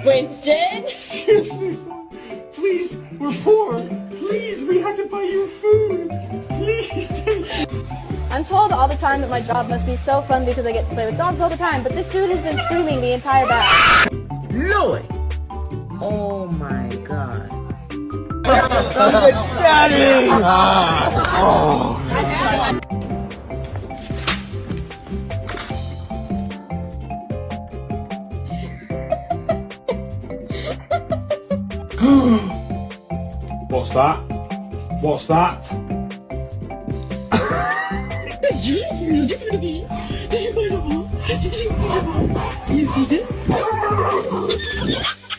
Winston? Excuse me. Please, we're poor. Please, we have to buy you food. Please. I'm told all the time that my job must be so fun because I get to play with dogs all the time, but this dude has been screaming the entire bag. Louis! Oh my God. Daddy! What's that? What's that? You see this?